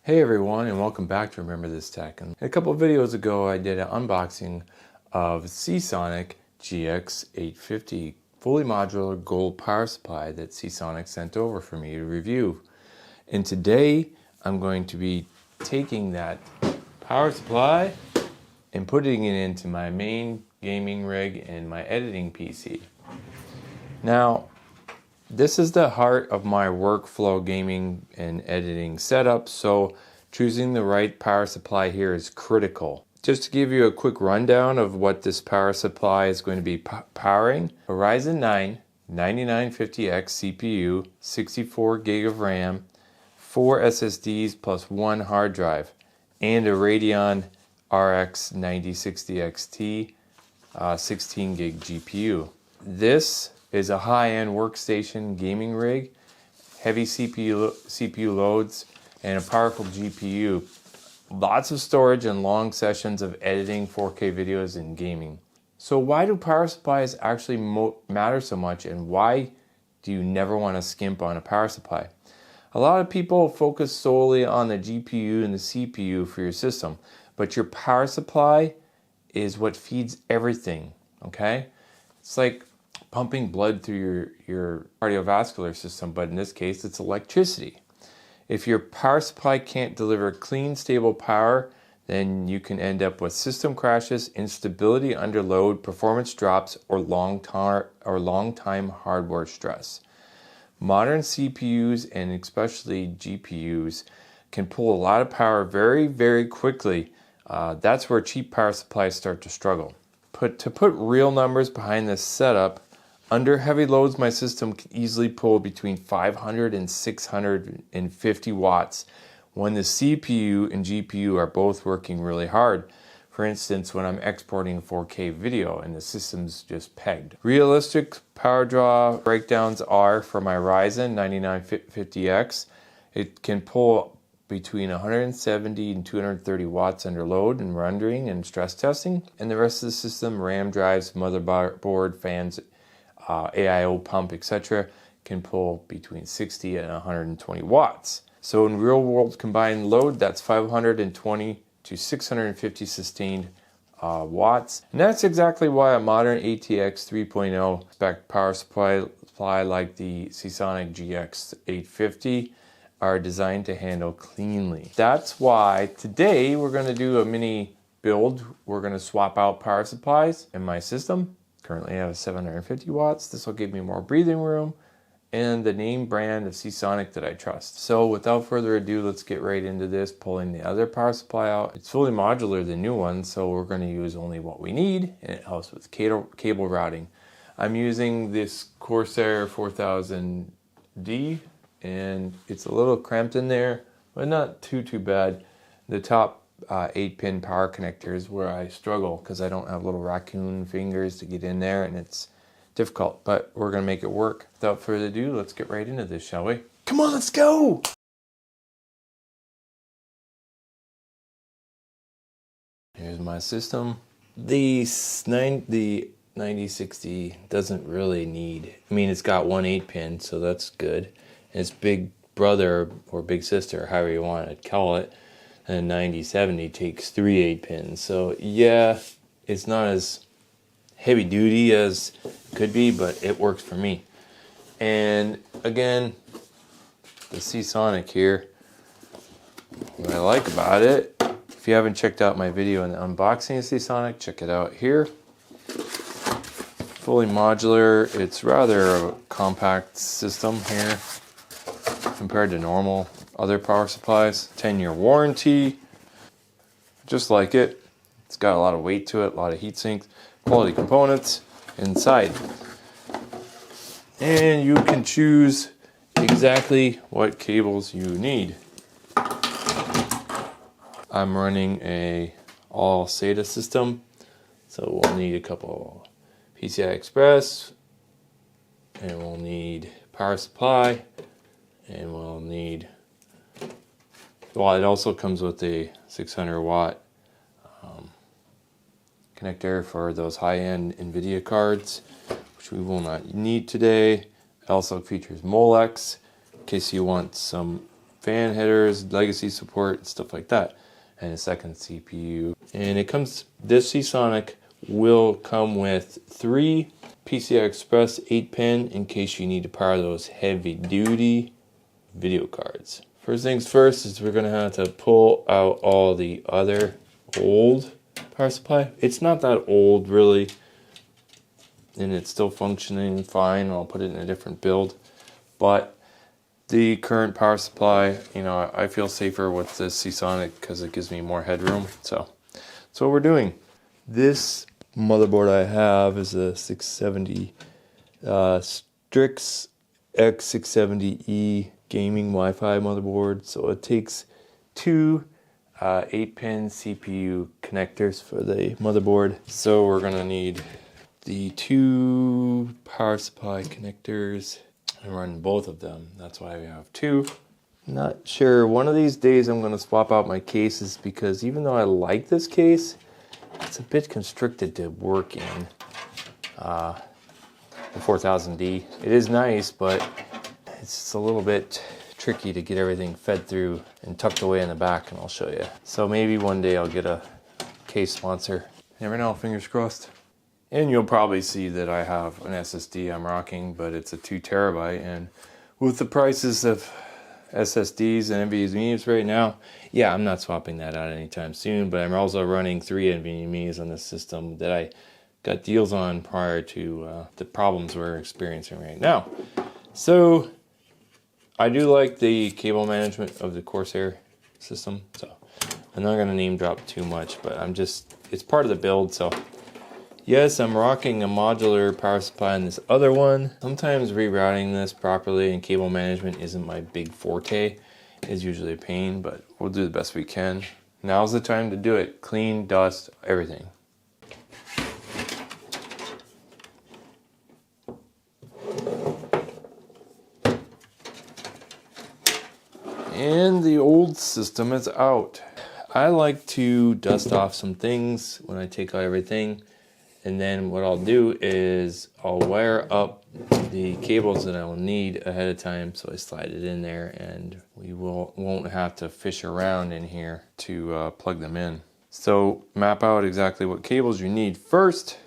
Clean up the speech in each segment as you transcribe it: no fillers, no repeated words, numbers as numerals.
Hey everyone, and welcome back to Remember This Tech. And a couple of videos ago I did an unboxing of Seasonic GX-850 fully modular gold power supply that Seasonic sent over for me to review. And today I'm going to be taking that power supply and putting it into my main gaming rig and my editing PC. Now, this is the heart of my workflow gaming and editing setup, so choosing the right power supply here is critical. Just to give you a quick rundown of what this power supply is going to be powering: a Ryzen 9 9950X CPU, 64 gig of RAM, 4 SSDs plus 1 hard drive, and a Radeon RX 9060 XT 16 gig GPU. This is a high-end workstation gaming rig, heavy CPU loads, and a powerful GPU. Lots of storage and long sessions of editing 4K videos and gaming. So why do power supplies actually matter so much, and why do you never want to skimp on a power supply? A lot of people focus solely on the GPU and the CPU for your system, but your power supply is what feeds everything, okay? It's like pumping blood through your cardiovascular system, but in this case it's electricity. If your power supply can't deliver clean, stable power, then you can end up with system crashes, instability under load, performance drops, or long time hardware stress. Modern CPUs and especially GPUs can pull a lot of power very, very quickly. That's where cheap power supplies start to struggle. To put real numbers behind this setup, under heavy loads, my system can easily pull between 500 and 650 watts when the CPU and GPU are both working really hard. For instance, when I'm exporting 4K video and the system's just pegged. Realistic power draw breakdowns are for my Ryzen 9950X. It can pull between 170 and 230 watts under load and rendering and stress testing. And the rest of the system, RAM drives, motherboard, fans, AIO pump, etc., can pull between 60 and 120 watts. So in real world combined load, that's 520 to 650 sustained watts. And that's exactly why a modern ATX 3.0 spec power supply like the Seasonic GX-850 are designed to handle cleanly. That's why today we're going to do a mini build. We're going to swap out power supplies in my system. Currently I have 750 watts. This will give me more breathing room and the name brand of Seasonic that I trust. So without further ado, let's get right into this, pulling the other power supply out. It's fully modular, the new one, so we're going to use only what we need, and it helps with cable routing. I'm using this Corsair 4000D, and it's a little cramped in there, but not too bad. The top 8-pin power connector is where I struggle because I don't have little raccoon fingers to get in there, and it's difficult, but we're going to make it work. Without further ado, let's get right into this, shall we? Come on, let's go! Here's my system. The 9060 doesn't really need, it's got one 8-pin, so that's good. And its big brother or big sister, however you want to call it, and 9070 takes 3 8-pins. So yeah, it's not as heavy duty as it could be, but it works for me. And again, the Seasonic here, what I like about it, if you haven't checked out my video on the unboxing of Seasonic, check it out here. Fully modular. It's rather a compact system here compared to normal other power supplies. 10-year warranty, just like it. It's got a lot of weight to it, a lot of heat sinks, quality components inside. And you can choose exactly what cables you need. I'm running a all SATA system, so we'll need a couple PCI Express, and we'll need power supply, and we'll need, well, it also comes with a 600 watt connector for those high-end NVIDIA cards, which we will not need today. It also features Molex in case you want some fan headers, legacy support, stuff like that, and a second CPU. And this Seasonic will come with 3 PCI Express 8-pin in case you need to power those heavy duty video cards. First things first is we're gonna have to pull out all the other old power supply. It's not that old really, and it's still functioning fine. I'll put it in a different build, but the current power supply, you know, I feel safer with this Seasonic because it gives me more headroom. So that's what we're doing. This motherboard I have is a 670 Strix X670E gaming Wi-Fi motherboard. So it takes 2 8-pin CPU connectors for the motherboard. So we're gonna need the 2 power supply connectors and run both of them. That's why we have 2. Not sure, one of these days I'm gonna swap out my cases because even though I like this case, it's a bit constricted to work in the 4000D. It is nice, but it's a little bit tricky to get everything fed through and tucked away in the back, and I'll show you. So maybe one day I'll get a case sponsor. Never know, fingers crossed. And you'll probably see that I have an SSD I'm rocking, but it's a 2 terabyte, and with the prices of SSDs and NVMe's right now, yeah, I'm not swapping that out anytime soon, but I'm also running 3 NVMe's on this system that I got deals on prior to the problems we're experiencing right now. So I do like the cable management of the Corsair system, so I'm not gonna name drop too much, but it's part of the build. So yes, I'm rocking a modular power supply on this other one. Sometimes rerouting this properly and cable management isn't my big forte. It's usually a pain, but we'll do the best we can. Now's the time to do it. Clean, dust, everything. And the old system is out. I like to dust off some things when I take out everything. And then what I'll do is I'll wire up the cables that I will need ahead of time, so I slide it in there, and we won't have to fish around in here to plug them in. So map out exactly what cables you need first.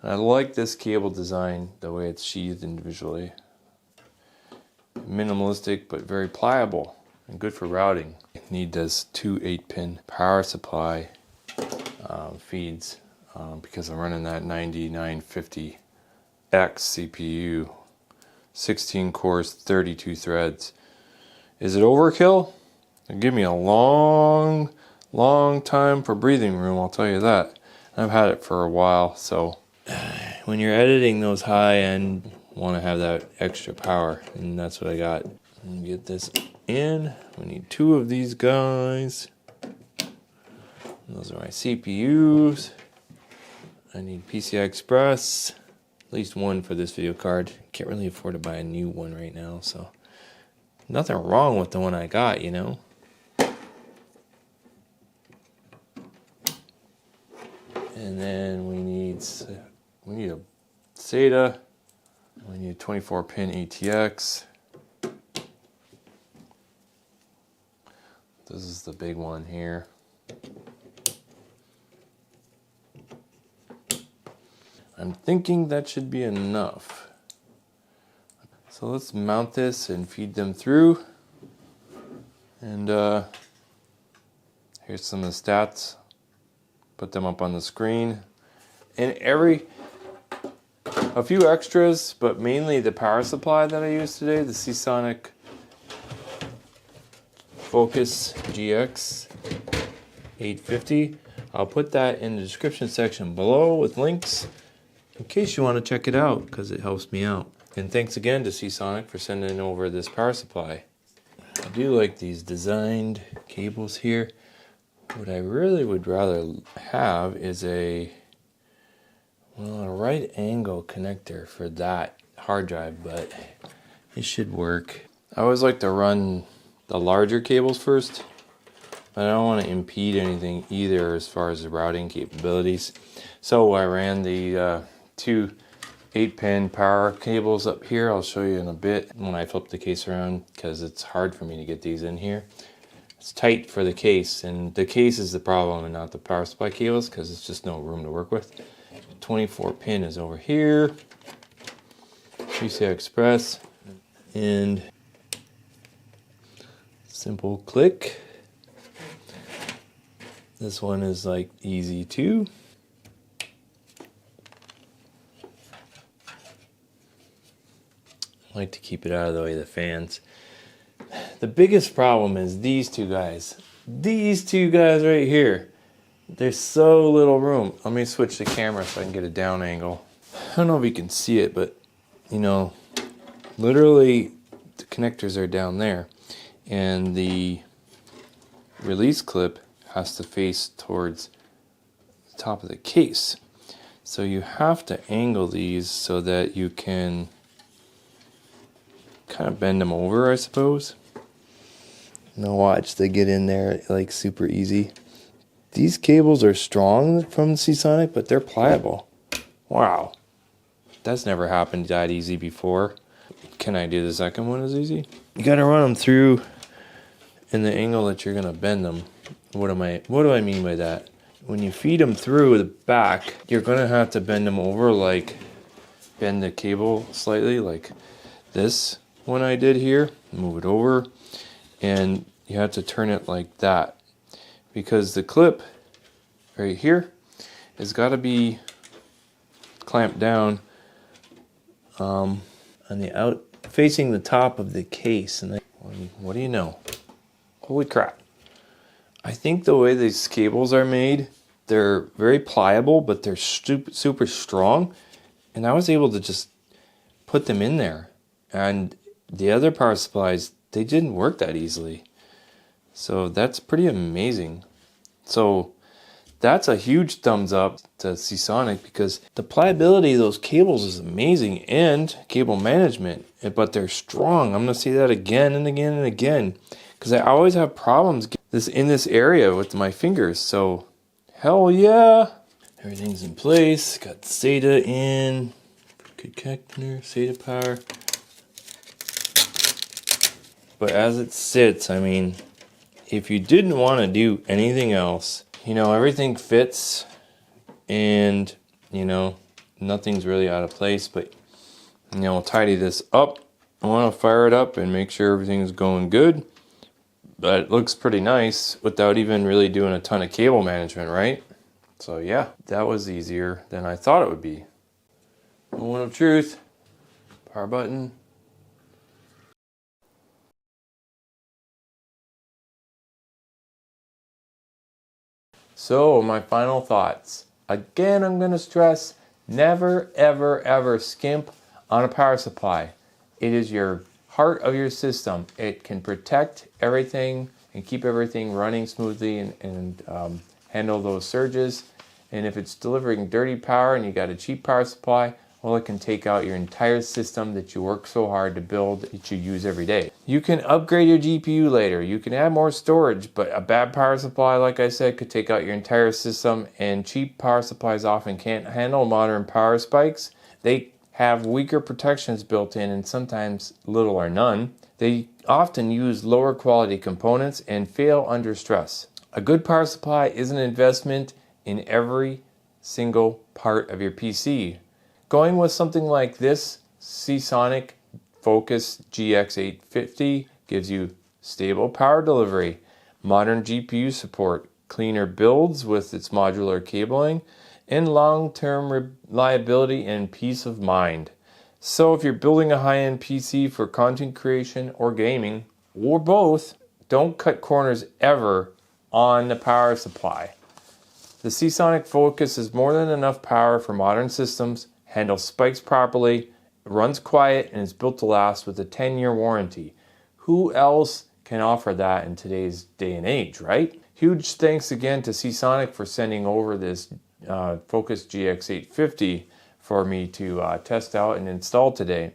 I like this cable design, the way it's sheathed individually. Minimalistic but very pliable and good for routing. You need this 2 8-pin power supply feeds. Because I'm running that 9950X CPU, 16 cores, 32 threads. Is it overkill? It'll give me a long time for breathing room, I'll tell you that. I've had it for a while, so when you're editing those high-end, want to have that extra power, and that's what I got. And get this in. We need 2 of these guys. And those are my CPUs. I need PCI Express, at least 1 for this video card. Can't really afford to buy a new one right now, so nothing wrong with the one I got, you know. And then we need a SATA. We need a 24-pin ATX. This is the big one here. I'm thinking that should be enough. So let's mount this and feed them through. And here's some of the stats. Put them up on the screen. And a few extras, but mainly the power supply that I used today, the Seasonic Focus GX-850. I'll put that in the description section below with links, in case you want to check it out, because it helps me out. And thanks again to Seasonic for sending over this power supply. I do like these designed cables here. What I really would rather have is a right angle connector for that hard drive, but it should work. I always like to run the larger cables first, but I don't want to impede anything either as far as the routing capabilities. So I ran the 2 8-pin power cables up here. I'll show you in a bit when I flip the case around, because it's hard for me to get these in here. It's tight for the case, and the case is the problem and not the power supply cables, because it's just no room to work with. 24-pin is over here. PCI Express, and simple click. This one is like easy too. I like to keep it out of the way of the fans. The biggest problem is these two guys. These two guys right here. There's so little room. Let me switch the camera so I can get a down angle. I don't know if you can see it, but you know, literally the connectors are down there, and the release clip has to face towards the top of the case. So you have to angle these so that you can kind of bend them over, I suppose. Now watch, they get in there like super easy. These cables are strong from Seasonic, but they're pliable. Wow, that's never happened that easy before. Can I do the second one as easy? You gotta run them through in the angle that you're gonna bend them. What do I mean by that? When you feed them through the back, you're gonna have to bend them over, like bend the cable slightly, like this one I did here. Move it over, and you have to turn it like that, because the clip right here has got to be clamped down on the out, facing the top of the case. And then, what do you know? Holy crap. I think the way these cables are made, they're very pliable, but they're super strong. And I was able to just put them in there. And the other power supplies, they didn't work that easily. So that's pretty amazing. So that's a huge thumbs up to Seasonic, because the pliability of those cables is amazing, and cable management, but they're strong. I'm going to say that again and again and again, because I always have problems in this area with my fingers. So hell yeah. Everything's in place. Got SATA in. Good connector, SATA power. But as it sits, I mean, if you didn't want to do anything else, you know, everything fits, and you know, nothing's really out of place. But you know, I'll tidy this up. I want to fire it up and make sure everything's going good. But it looks pretty nice without even really doing a ton of cable management, right? So yeah, that was easier than I thought it would be. Moment of truth. Power button. So my final thoughts. Again, I'm going to stress, never, ever, ever skimp on a power supply. It is your heart of your system. It can protect everything and keep everything running smoothly, and handle those surges. And if it's delivering dirty power and you got a cheap power supply, well, it can take out your entire system that you work so hard to build, that you use every day. You can upgrade your GPU later. You can add more storage, but a bad power supply, like I said, could take out your entire system, and cheap power supplies often can't handle modern power spikes. They have weaker protections built in, and sometimes little or none. They often use lower quality components and fail under stress. A good power supply is an investment in every single part of your PC. Going with something like this Seasonic Focus GX-850 gives you stable power delivery, modern GPU support, cleaner builds with its modular cabling, and long-term reliability and peace of mind. So if you're building a high-end PC for content creation or gaming, or both, don't cut corners ever on the power supply. The Seasonic Focus is more than enough power for modern systems, handles spikes properly, runs quiet, and is built to last with a 10-year warranty. Who else can offer that in today's day and age, right? Huge thanks again to Seasonic for sending over this Focus GX-850 for me to test out and install today.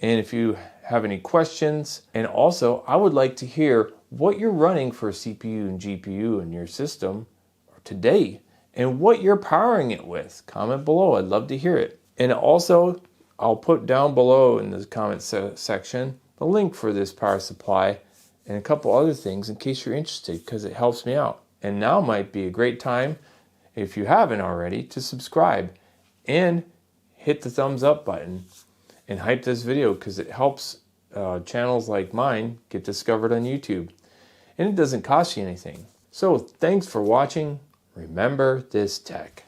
And if you have any questions, and also I would like to hear what you're running for CPU and GPU in your system today, and what you're powering it with. Comment below, I'd love to hear it. And also, I'll put down below in the comment section the link for this power supply and a couple other things in case you're interested, because it helps me out. And now might be a great time, if you haven't already, to subscribe and hit the thumbs up button and hype this video, because it helps channels like mine get discovered on YouTube. And it doesn't cost you anything. So thanks for watching. Remember this tech.